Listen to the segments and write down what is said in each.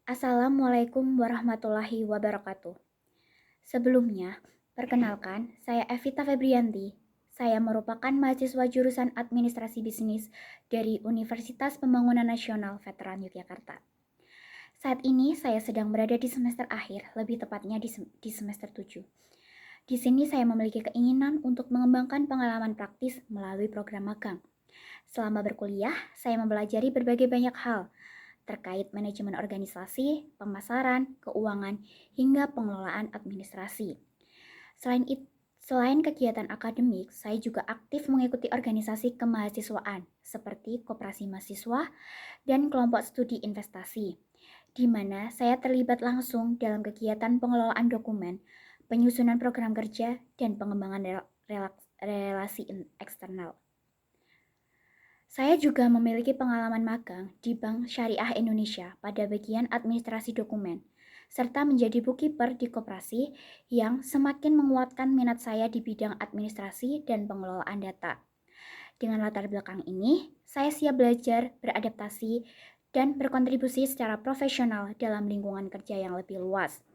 Assalamualaikum warahmatullahi wabarakatuh. Sebelumnya, perkenalkan, saya Evita Febrianti. Saya merupakan mahasiswa jurusan Administrasi Bisnis dari Universitas Pembangunan Nasional Veteran Yogyakarta. Saat ini saya sedang berada di semester akhir, lebih tepatnya di semester 7. Di sini saya memiliki keinginan untuk mengembangkan pengalaman praktis melalui program magang. Selama berkuliah, saya mempelajari berbagai banyak hal, terkait manajemen organisasi, pemasaran, keuangan, hingga pengelolaan administrasi. Selain kegiatan akademik, saya juga aktif mengikuti organisasi kemahasiswaan seperti Koperasi Mahasiswa dan kelompok studi investasi, di mana saya terlibat langsung dalam kegiatan pengelolaan dokumen, penyusunan program kerja, dan pengembangan relasi eksternal. Saya juga memiliki pengalaman magang di Bank Syariah Indonesia pada bagian administrasi dokumen, serta menjadi bookkeeper di koperasi yang semakin menguatkan minat saya di bidang administrasi dan pengelolaan data. Dengan latar belakang ini, saya siap belajar, beradaptasi, dan berkontribusi secara profesional dalam lingkungan kerja yang lebih luas.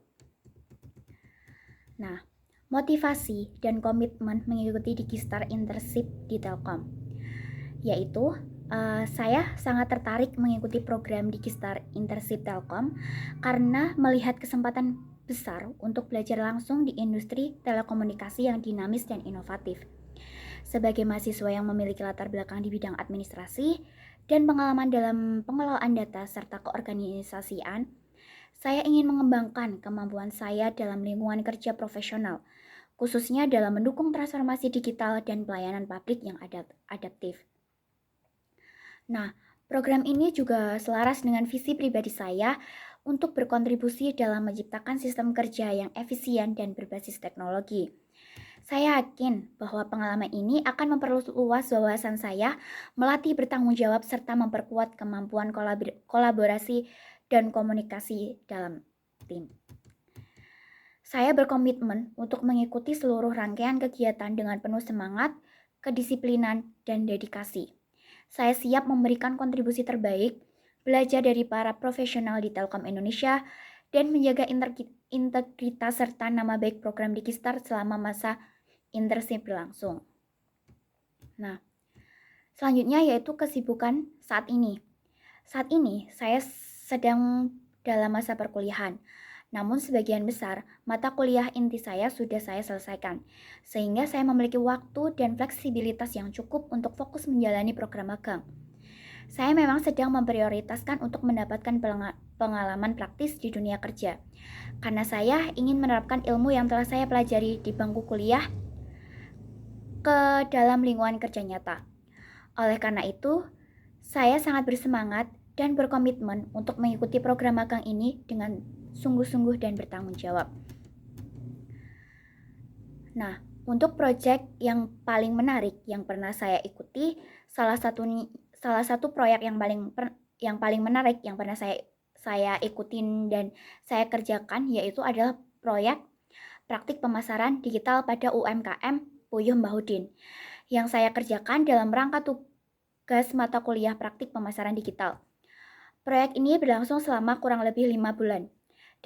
Nah, motivasi dan komitmen mengikuti Digistar Internship di Telkom, yaitu saya sangat tertarik mengikuti program Digistar Internship Telkom karena melihat kesempatan besar untuk belajar langsung di industri telekomunikasi yang dinamis dan inovatif. Sebagai mahasiswa yang memiliki latar belakang di bidang administrasi dan pengalaman dalam pengelolaan data serta keorganisasian, saya ingin mengembangkan kemampuan saya dalam lingkungan kerja profesional, khususnya dalam mendukung transformasi digital dan pelayanan publik yang adaptif. Nah, program ini juga selaras dengan visi pribadi saya untuk berkontribusi dalam menciptakan sistem kerja yang efisien dan berbasis teknologi. Saya yakin bahwa pengalaman ini akan memperluas wawasan saya, melatih bertanggung jawab, serta memperkuat kemampuan kolaborasi dan komunikasi dalam tim. Saya berkomitmen untuk mengikuti seluruh rangkaian kegiatan dengan penuh semangat, kedisiplinan, dan dedikasi. Saya siap memberikan kontribusi terbaik, belajar dari para profesional di Telkom Indonesia, dan menjaga integritas serta nama baik program Digistar selama masa internship berlangsung. Nah, selanjutnya yaitu kesibukan saat ini. Saat ini saya sedang dalam masa perkuliahan, namun sebagian besar mata kuliah inti saya sudah saya selesaikan, sehingga saya memiliki waktu dan fleksibilitas yang cukup untuk fokus menjalani program magang. Saya memang sedang memprioritaskan untuk mendapatkan pengalaman praktis di dunia kerja, karena saya ingin menerapkan ilmu yang telah saya pelajari di bangku kuliah ke dalam lingkungan kerja nyata. Oleh karena itu, saya sangat bersemangat dan berkomitmen untuk mengikuti program magang ini dengan sungguh-sungguh dan bertanggung jawab. Nah, untuk proyek yang paling menarik yang pernah saya ikuti, salah satu proyek yang paling menarik yang pernah saya ikutin dan saya kerjakan yaitu adalah proyek praktik pemasaran digital pada UMKM Puyuh Mbahudin yang saya kerjakan dalam rangka tugas mata kuliah praktik pemasaran digital. Proyek ini berlangsung selama kurang lebih 5 bulan,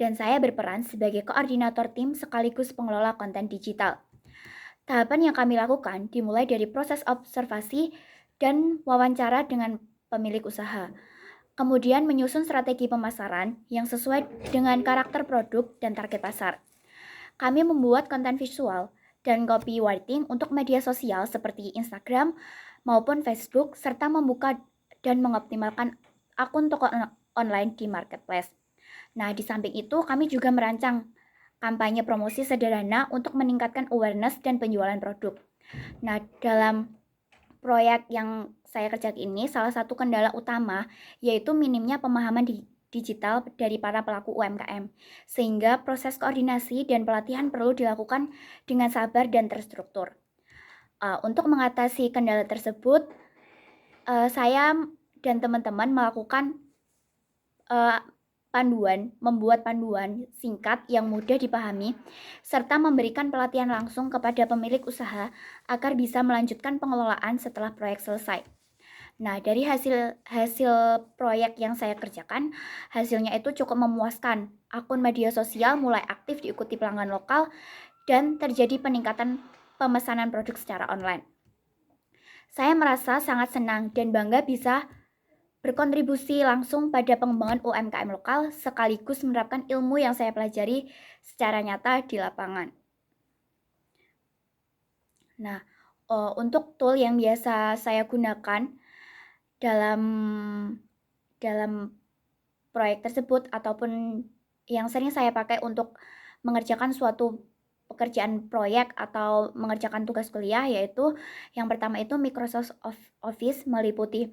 dan saya berperan sebagai koordinator tim sekaligus pengelola konten digital. Tahapan yang kami lakukan dimulai dari proses observasi dan wawancara dengan pemilik usaha, kemudian menyusun strategi pemasaran yang sesuai dengan karakter produk dan target pasar. Kami membuat konten visual dan copywriting untuk media sosial seperti Instagram maupun Facebook, serta membuka dan mengoptimalkan akun toko online di marketplace. Nah, di samping itu kami juga merancang kampanye promosi sederhana untuk meningkatkan awareness dan penjualan produk. Nah, dalam proyek yang saya kerjakan ini, salah satu kendala utama yaitu minimnya pemahaman digital dari para pelaku UMKM, sehingga proses koordinasi dan pelatihan perlu dilakukan dengan sabar dan terstruktur. Untuk mengatasi kendala tersebut, saya dan teman-teman melakukan membuat panduan singkat yang mudah dipahami, serta memberikan pelatihan langsung kepada pemilik usaha agar bisa melanjutkan pengelolaan setelah proyek selesai. Nah, dari hasil proyek yang saya kerjakan, hasilnya itu cukup memuaskan. Akun media sosial mulai aktif diikuti pelanggan lokal dan terjadi peningkatan pemesanan produk secara online. Saya merasa sangat senang dan bangga bisa berkontribusi langsung pada pengembangan UMKM lokal sekaligus menerapkan ilmu yang saya pelajari secara nyata di lapangan. Nah, untuk tool yang biasa saya gunakan dalam proyek tersebut ataupun yang sering saya pakai untuk mengerjakan suatu pekerjaan proyek atau mengerjakan tugas kuliah, yaitu yang pertama itu Microsoft Office meliputi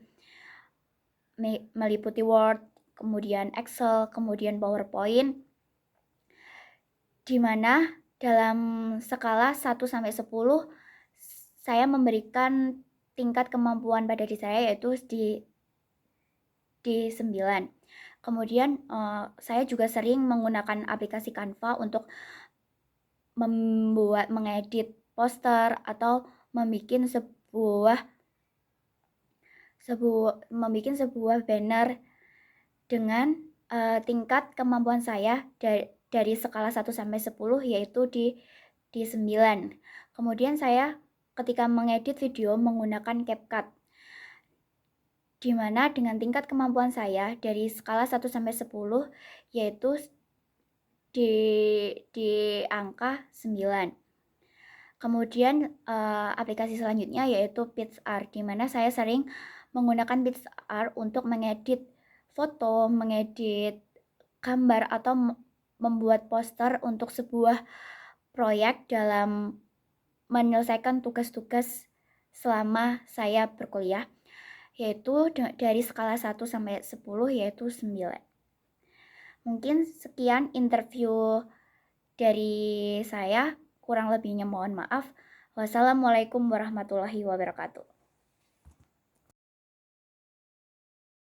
Word, kemudian Excel, kemudian PowerPoint, di mana dalam skala 1 sampai 10 saya memberikan tingkat kemampuan pada diri saya yaitu di 9. Kemudian saya juga sering menggunakan aplikasi Canva untuk mengedit poster atau membuat sebuah banner dengan tingkat kemampuan saya dari skala 1 sampai 10 yaitu di 9. Kemudian saya ketika mengedit video menggunakan CapCut, di mana dengan tingkat kemampuan saya dari skala 1 sampai 10 yaitu di angka 9. Kemudian aplikasi selanjutnya yaitu PicsArt, di mana saya sering menggunakan PicsArt untuk mengedit foto, mengedit gambar atau membuat poster untuk sebuah proyek dalam menyelesaikan tugas-tugas selama saya berkuliah, yaitu dari skala 1 sampai 10 yaitu 9. Mungkin sekian interview dari saya, kurang lebihnya mohon maaf. Wassalamualaikum warahmatullahi wabarakatuh.